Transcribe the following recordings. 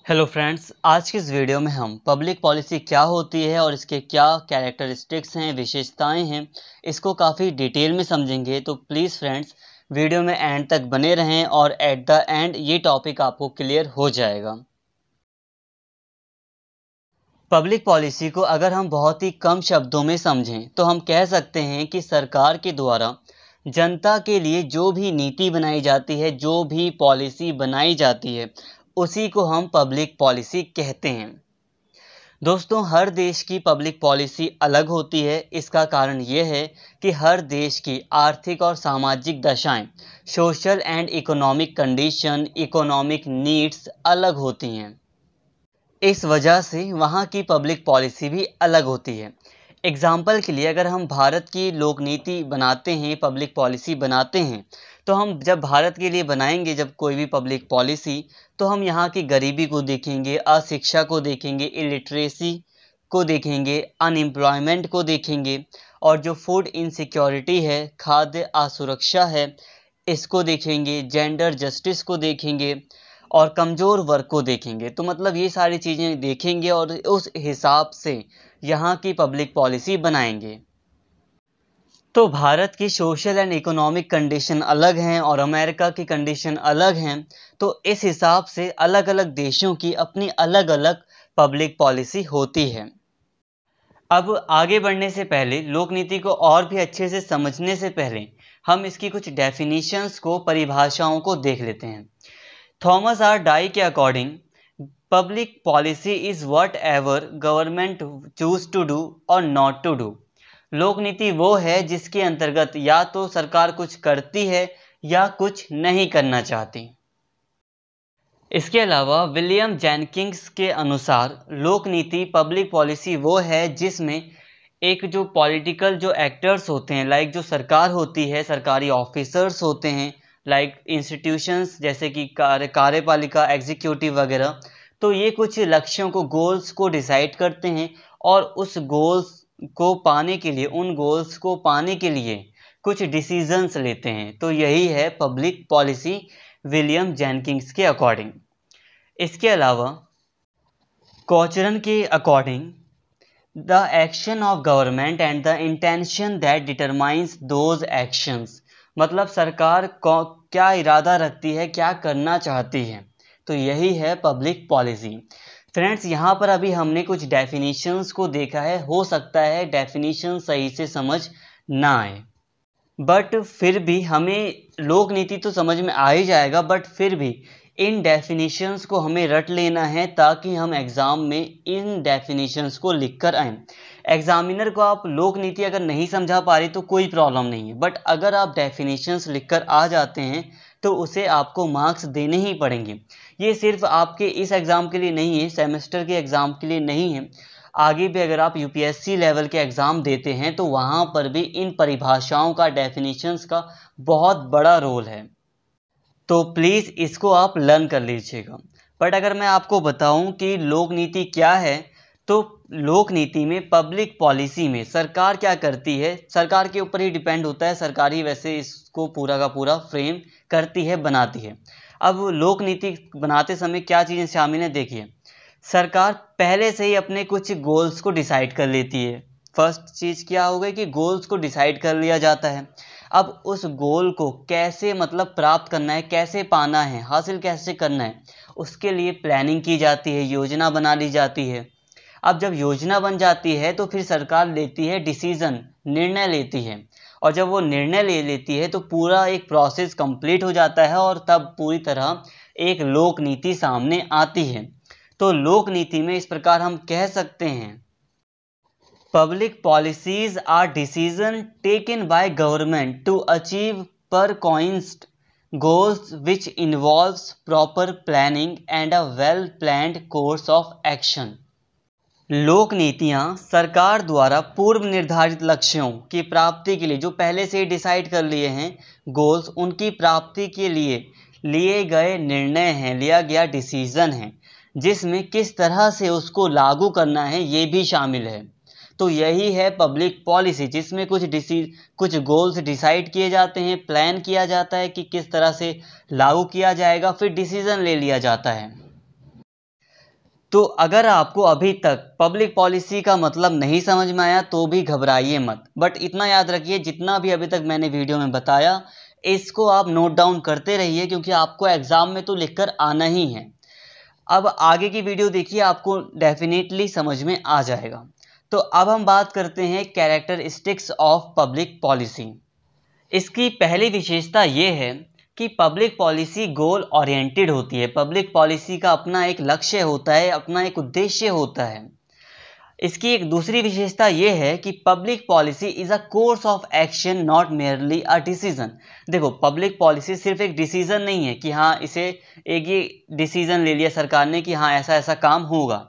Hello friends, आज की इस वीडियो में हम पब्लिक पॉलिसी क्या होती है और इसके क्या कैरेक्टरिस्टिक्स हैं, विशेषताएं हैं, इसको काफ़ी डिटेल में समझेंगे। तो प्लीज़ फ्रेंड्स वीडियो में एंड तक बने रहें और एट द एंड ये टॉपिक आपको क्लियर हो जाएगा। पब्लिक पॉलिसी को अगर हम बहुत ही कम शब्दों में समझें तो हम कह सकते हैं कि सरकार के द्वारा जनता के लिए जो भी नीति बनाई जाती है, जो भी पॉलिसी बनाई जाती है, उसी को हम पब्लिक पॉलिसी कहते हैं। दोस्तों, हर देश की पब्लिक पॉलिसी अलग होती है। इसका कारण ये है कि हर देश की आर्थिक और सामाजिक दशाएं, social and economic condition, economic needs अलग होती हैं। इस वजह से वहाँ की पब्लिक पॉलिसी भी अलग होती है। एग्ज़ाम्पल के लिए अगर हम भारत की लोक नीति बनाते हैं, पब्लिक पॉलिसी बनाते हैं, तो हम जब भारत के लिए बनाएंगे जब कोई भी पब्लिक पॉलिसी, तो हम यहाँ की गरीबी को देखेंगे, अशिक्षा को देखेंगे, इलिटरेसी को देखेंगे, अनएम्प्लॉयमेंट को देखेंगे, और जो फूड इनसिक्योरिटी है, खाद्य असुरक्षा है, इसको देखेंगे, जेंडर जस्टिस को देखेंगे और कमज़ोर वर्ग को देखेंगे। तो मतलब ये सारी चीज़ें देखेंगे और उस हिसाब से यहाँ की पब्लिक पॉलिसी बनाएंगे। तो भारत की सोशल एंड इकोनॉमिक कंडीशन अलग हैं और अमेरिका की कंडीशन अलग हैं। तो इस हिसाब से अलग अलग देशों की अपनी अलग अलग पब्लिक पॉलिसी होती है। अब आगे बढ़ने से पहले, लोक नीति को और भी अच्छे से समझने से पहले हम इसकी कुछ डेफिनेशंस को, परिभाषाओं को देख लेते हैं। थॉमस आर डाई के according public policy is whatever government choose to do और नॉट टू डू। लोक नीति वो है जिसके अंतर्गत या तो सरकार कुछ करती है या कुछ नहीं करना चाहती। इसके अलावा विलियम जेनकिंस के अनुसार लोक नीति, पब्लिक पॉलिसी वो है जिसमें एक जो पॉलिटिकल जो एक्टर्स होते हैं, लाइक जो सरकार होती है, सरकारी ऑफिसर्स होते हैं, लाइक इंस्टीट्यूशंस जैसे कि कार्यपालिका, एग्जीक्यूटिव वगैरह, तो ये कुछ लक्ष्यों को, गोल्स को डिसाइड करते हैं और उस गोल्स को पाने के लिए, उन गोल्स को पाने के लिए कुछ डिसीजंस लेते हैं। तो यही है पब्लिक पॉलिसी विलियम जेनकिंस के अकॉर्डिंग। इसके अलावा कोचरन के according the action of government and the intention that determines those actions, मतलब सरकार को क्या इरादा रखती है, क्या करना चाहती है। तो यही है पब्लिक पॉलिसी। फ्रेंड्स, यहाँ पर अभी हमने कुछ डेफिनेशंस को देखा है। हो सकता है डेफिनेशन सही से समझ ना आए, बट फिर भी हमें लोक नीति तो समझ में आ ही जाएगा, बट फिर भी इन डेफिनेशंस को हमें रट लेना है ताकि हम एग्ज़ाम में इन डेफिनेशंस को लिख कर आएँ। एग्जामिनर को आप लोक नीति अगर नहीं समझा पा रही तो कोई प्रॉब्लम नहीं है, बट अगर आप डेफिनेशंस लिखकर आ जाते हैं तो उसे आपको मार्क्स देने ही पड़ेंगे। ये सिर्फ आपके इस एग्ज़ाम के लिए नहीं है, सेमेस्टर के एग्ज़ाम के लिए नहीं है। आगे भी अगर आप यूपीएससी लेवल के एग्ज़ाम देते हैं तो वहाँ पर भी इन परिभाषाओं का, डेफिनेशंस का बहुत बड़ा रोल है। तो प्लीज़ इसको आप लर्न कर लीजिएगा। बट अगर मैं आपको बताऊं कि लोक नीति क्या है, तो लोक नीति में, पब्लिक पॉलिसी में सरकार क्या करती है, सरकार के ऊपर ही डिपेंड होता है। सरकार ही वैसे इसको पूरा का पूरा फ्रेम करती है, बनाती है। अब लोक नीति बनाते समय क्या चीज़ें शामिल हैं, देखिए। सरकार पहले से ही अपने कुछ गोल्स को डिसाइड कर लेती है। फर्स्ट चीज़ क्या हो गई कि गोल्स को डिसाइड कर लिया जाता है। अब उस गोल को कैसे, मतलब प्राप्त करना है, कैसे पाना है, हासिल कैसे करना है, उसके लिए प्लानिंग की जाती है, योजना बना ली जाती है। अब जब योजना बन जाती है तो फिर सरकार लेती है डिसीज़न, निर्णय लेती है, और जब वो निर्णय ले लेती है तो पूरा एक प्रोसेस कंप्लीट हो जाता है और तब पूरी तरह एक लोक नीति सामने आती है। तो लोक नीति में इस प्रकार हम कह सकते हैं, public policies are decisions taken by government to achieve preconceived goals which involves proper planning and a well planned course of action. लोक नीतियाँ सरकार द्वारा पूर्व निर्धारित लक्ष्यों की प्राप्ति के लिए, जो पहले से ही डिसाइड कर लिए हैं गोल्स, उनकी प्राप्ति के लिए लिए गए निर्णय हैं, लिया गया डिसीजन है, जिसमें किस तरह से उसको लागू करना है ये भी शामिल है। तो यही है पब्लिक पॉलिसी, जिसमें कुछ गोल्स डिसाइड किए जाते हैं, प्लान किया जाता है कि किस तरह से लागू किया जाएगा, फिर डिसीजन ले लिया जाता है। तो अगर आपको अभी तक पब्लिक पॉलिसी का मतलब नहीं समझ में आया तो भी घबराइए मत, बट इतना याद रखिए जितना भी अभी तक मैंने वीडियो में बताया इसको आप नोट डाउन करते रहिए, क्योंकि आपको एग्ज़ाम में तो लिखकर आना ही है। अब आगे की वीडियो देखिए, आपको डेफिनेटली समझ में आ जाएगा। तो अब हम बात करते हैं कैरेक्टरिस्टिक्स ऑफ पब्लिक पॉलिसी। इसकी पहली विशेषता ये है कि पब्लिक पॉलिसी गोल ओरिएंटेड होती है। पब्लिक पॉलिसी का अपना एक लक्ष्य होता है, अपना एक उद्देश्य होता है। इसकी एक दूसरी विशेषता ये है कि public policy is a course of action not merely a decision. देखो, पब्लिक पॉलिसी सिर्फ एक डिसीजन नहीं है कि हाँ इसे एक ये डिसीजन ले लिया सरकार ने कि हाँ ऐसा ऐसा काम होगा।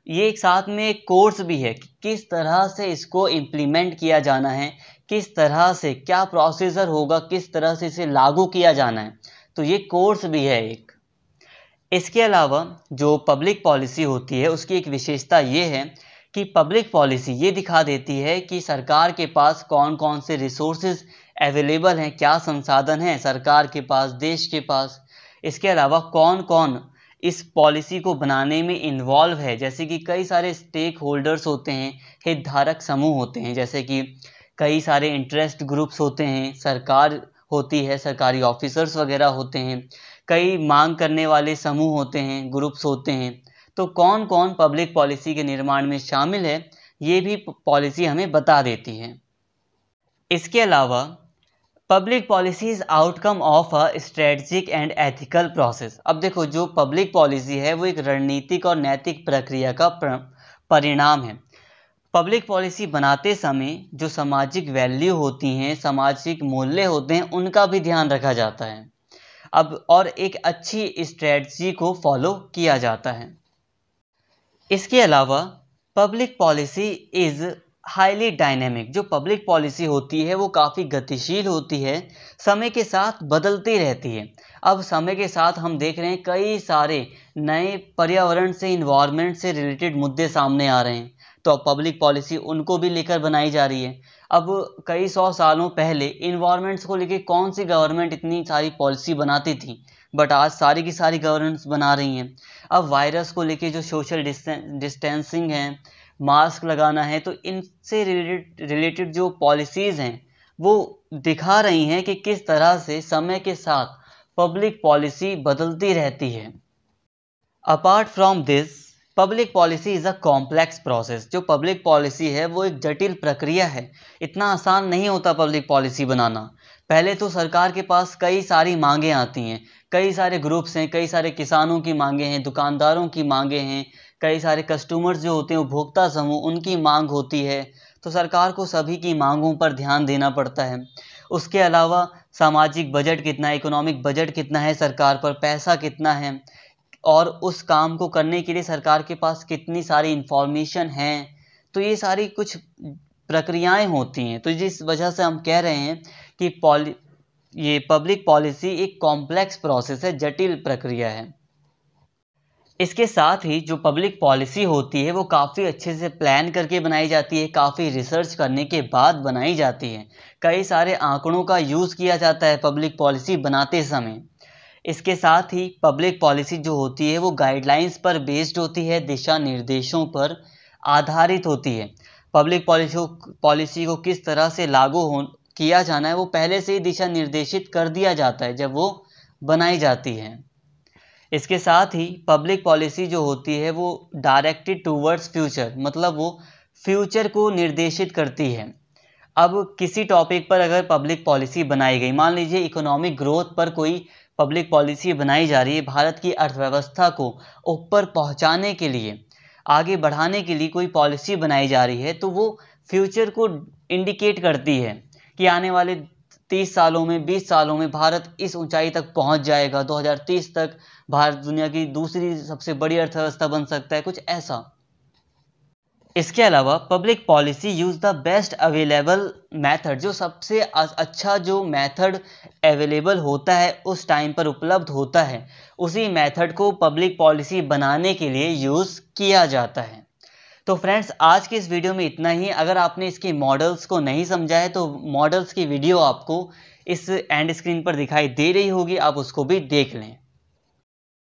ये एक साथ में एक कोर्स भी है कि किस तरह से इसको इम्प्लीमेंट किया जाना है, किस तरह से क्या प्रोसीजर होगा, किस तरह से इसे लागू किया जाना है। तो ये कोर्स भी है एक। इसके अलावा जो पब्लिक पॉलिसी होती है उसकी एक विशेषता ये है कि पब्लिक पॉलिसी ये दिखा देती है कि सरकार के पास कौन कौन से रिसोर्सेज अवेलेबल हैं, क्या संसाधन हैं सरकार के पास, देश के पास। इसके अलावा कौन कौन इस पॉलिसी को बनाने में इन्वॉल्व है, जैसे कि कई सारे स्टेक होल्डर्स होते हैं, हितधारक समूह होते हैं, जैसे कि कई सारे इंटरेस्ट ग्रुप्स होते हैं, सरकार होती है, सरकारी ऑफिसर्स वगैरह होते हैं, कई मांग करने वाले समूह होते हैं, ग्रुप्स होते हैं। तो कौन कौन पब्लिक पॉलिसी के निर्माण में शामिल है ये भी पॉलिसी हमें बता देती है। इसके अलावा public policy is outcome of a strategic and ethical process. अब देखो, जो पब्लिक पॉलिसी है वो एक रणनीतिक और नैतिक प्रक्रिया का परिणाम है। पब्लिक पॉलिसी बनाते समय जो सामाजिक वैल्यू होती हैं, सामाजिक मूल्य होते हैं, उनका भी ध्यान रखा जाता है। अब और एक अच्छी स्ट्रेटजी को फॉलो किया जाता है। इसके अलावा public policy is highly dynamic. जो पब्लिक पॉलिसी होती है वो काफ़ी गतिशील होती है, समय के साथ बदलती रहती है। अब समय के साथ हम देख रहे हैं कई सारे नए पर्यावरण से, इन्वायरमेंट से रिलेटेड मुद्दे सामने आ रहे हैं, तो अब पब्लिक पॉलिसी उनको भी लेकर बनाई जा रही है। अब कई 100 सालों पहले इन्वायरमेंट्स को लेकर कौन सी गवर्नमेंट इतनी सारी पॉलिसी बनाती थी, बट आज सारी की सारी गवर्नमेंट्स बना रही हैं। अब वायरस को लेके जो सोशल डिस्टेंसिंग है, मास्क लगाना है, तो इनसे रिलेटेड जो पॉलिसीज़ हैं वो दिखा रही हैं कि किस तरह से समय के साथ पब्लिक पॉलिसी बदलती रहती है। Apart from this, public policy is a complex process. जो पब्लिक पॉलिसी है वो एक जटिल प्रक्रिया है। इतना आसान नहीं होता पब्लिक पॉलिसी बनाना। पहले तो सरकार के पास कई सारी मांगें आती हैं, कई सारे ग्रुप्स हैं, कई सारे किसानों की मांगें हैं, दुकानदारों की मांगें हैं, कई सारे कस्टमर्स जो होते हैं, उपभोक्ता समूह, उनकी मांग होती है। तो सरकार को सभी की मांगों पर ध्यान देना पड़ता है। उसके अलावा सामाजिक बजट कितना है, इकोनॉमिक बजट कितना है, सरकार पर पैसा कितना है, और उस काम को करने के लिए सरकार के पास कितनी सारी इंफॉर्मेशन है। तो ये सारी कुछ प्रक्रियाएं होती हैं। तो जिस वजह से हम कह रहे हैं कि ये पब्लिक पॉलिसी एक कॉम्प्लेक्स प्रोसेस है, जटिल प्रक्रिया है। इसके साथ ही जो पब्लिक पॉलिसी होती है वो काफ़ी अच्छे से प्लान करके बनाई जाती है, काफ़ी रिसर्च करने के बाद बनाई जाती है। कई सारे आंकड़ों का यूज़ किया जाता है पब्लिक पॉलिसी बनाते समय। इसके साथ ही पब्लिक पॉलिसी जो होती है वो गाइडलाइंस पर बेस्ड होती है, दिशा निर्देशों पर आधारित होती है। पब्लिक पॉलिसी को किस तरह से लागू किया जाना है वो पहले से ही दिशा निर्देशित कर दिया जाता है जब वो बनाई जाती है। इसके साथ ही पब्लिक पॉलिसी जो होती है वो डायरेक्टेड टूवर्ड्स फ्यूचर, मतलब वो फ्यूचर को निर्देशित करती है। अब किसी टॉपिक पर अगर पब्लिक पॉलिसी बनाई गई, मान लीजिए इकोनॉमिक ग्रोथ पर कोई पब्लिक पॉलिसी बनाई जा रही है, भारत की अर्थव्यवस्था को ऊपर पहुंचाने के लिए, आगे बढ़ाने के लिए कोई पॉलिसी बनाई जा रही है, तो वो फ्यूचर को इंडिकेट करती है कि आने वाले 30 सालों में, 20 सालों में भारत इस ऊंचाई तक पहुंच जाएगा, 2030 तक भारत दुनिया की दूसरी सबसे बड़ी अर्थव्यवस्था बन सकता है, कुछ ऐसा। इसके अलावा public policy use the best available method, जो सबसे अच्छा जो मेथड अवेलेबल होता है, उस टाइम पर उपलब्ध होता है, उसी मेथड को पब्लिक पॉलिसी बनाने के लिए यूज़ किया जाता है। तो फ्रेंड्स, आज की इस वीडियो में इतना ही। अगर आपने इसके मॉडल्स को नहीं समझा है तो मॉडल्स की वीडियो आपको इस एंड स्क्रीन पर दिखाई दे रही होगी, आप उसको भी देख लें।